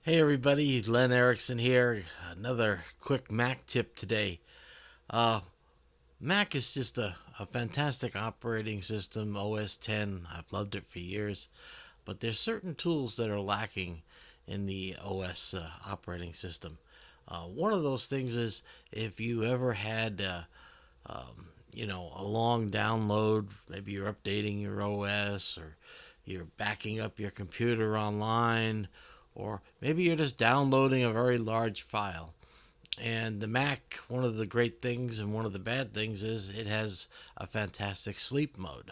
Hey everybody, Len Erickson here. Another quick Mac tip today. Uh, Mac is just a fantastic operating system, OS 10. I've loved it for years, but there's certain tools that are lacking in the OS operating system. One of those things is if you ever had, a long download, maybe you're updating your OS or you're backing up your computer online, or maybe you're just downloading a very large file. And the Mac, one of the great things and one of the bad things is it has a fantastic sleep mode.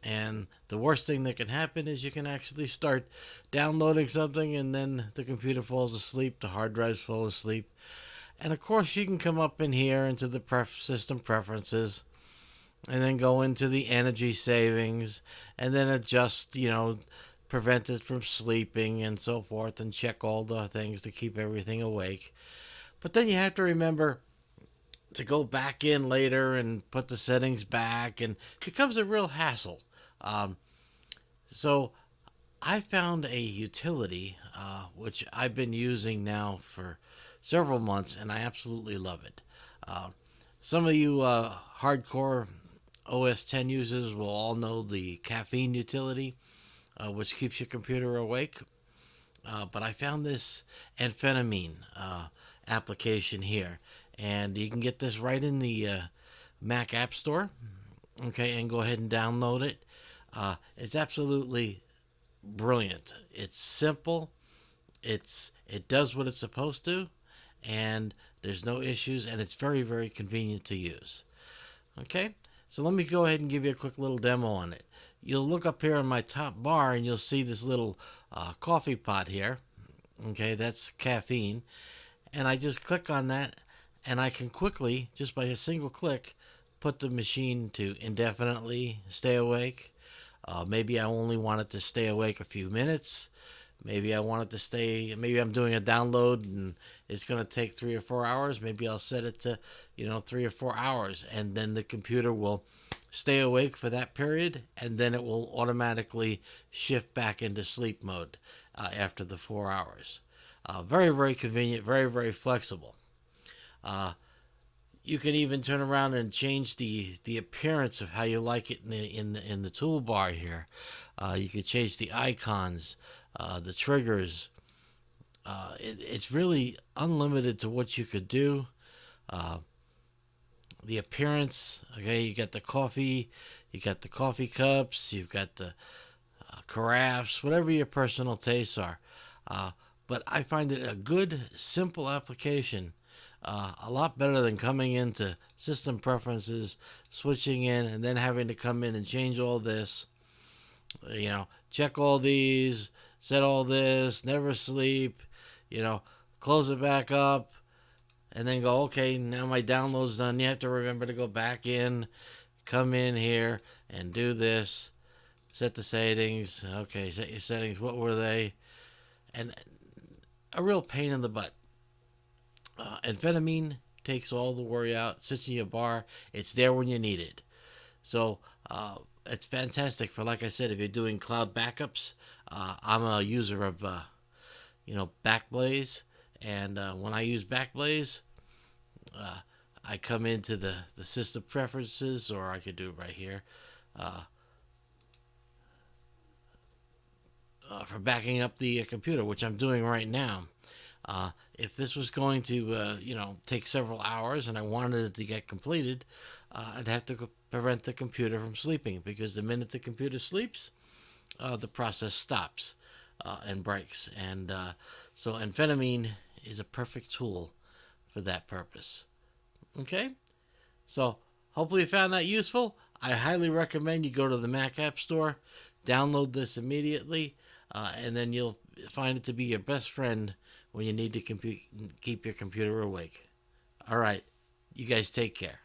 And the worst thing that can happen is you can actually start downloading something and then the computer falls asleep, the hard drives fall asleep. And of course, you can come up in here into the system preferences and then go into the energy savings and then adjust, prevent it from sleeping and so forth, and check all the things to keep everything awake. But then you have to remember to go back in later and put the settings back, and it becomes a real hassle. Um, so I found a utility which I've been using now for several months, and I absolutely love it. Uh, some of you hardcore OS 10 users will all know the caffeine utility, which keeps your computer awake. But I found this amphetamine application here, and you can get this right in the Mac App Store. Okay, and go ahead and download it. It's absolutely brilliant. It's simple. It does what it's supposed to, and there's no issues, and it's very very convenient to use. Okay, so let me go ahead and give you a quick little demo on it. You'll look up here on my top bar and you'll see this little coffee pot here. Okay, that's caffeine. And I just click on that, and I can quickly, just by a single click, put the machine to indefinitely stay awake. Maybe I only want it to stay awake a few minutes. Maybe I want it to stay, maybe I'm doing a download and it's going to take 3 or 4 hours. Maybe I'll set it to, 3 or 4 hours, and then the computer will stay awake for that period, and then it will automatically shift back into sleep mode after the 4 hours. Very, very convenient, very, very flexible. Uh, you can even turn around and change the appearance of how you like it in the toolbar here. You can change the icons, the triggers. It's really unlimited to what you could do. Uh, the appearance. Okay, you got the coffee, you got the coffee cups, you've got the carafes, whatever your personal tastes are. Uh, but I find it a good, simple application. A lot better than coming into system preferences, switching in, and then having to come in and change all this. Check all these, set all this, never sleep, close it back up, and then go, okay, now my download's done. You have to remember to go back in, come in here, and do this. Set the settings. Okay, set your settings. What were they? And a real pain in the butt. Amphetamine takes all the worry out, sits in your bar. It's there when you need it. So it's fantastic for, like I said, if you're doing cloud backups. I'm a user of, Backblaze. And when I use Backblaze, uh, I come into the system preferences, or I could do it right here. Uh, for backing up the computer, which I'm doing right now. If this was going to, take several hours and I wanted it to get completed, I'd have to prevent the computer from sleeping, because the minute the computer sleeps, the process stops and breaks. And so amphetamine is a perfect tool for that purpose. Okay? So hopefully you found that useful. I highly recommend you go to the Mac App Store, download this immediately, and then you'll find it to be your best friend when you need to keep your computer awake. All right. You guys take care.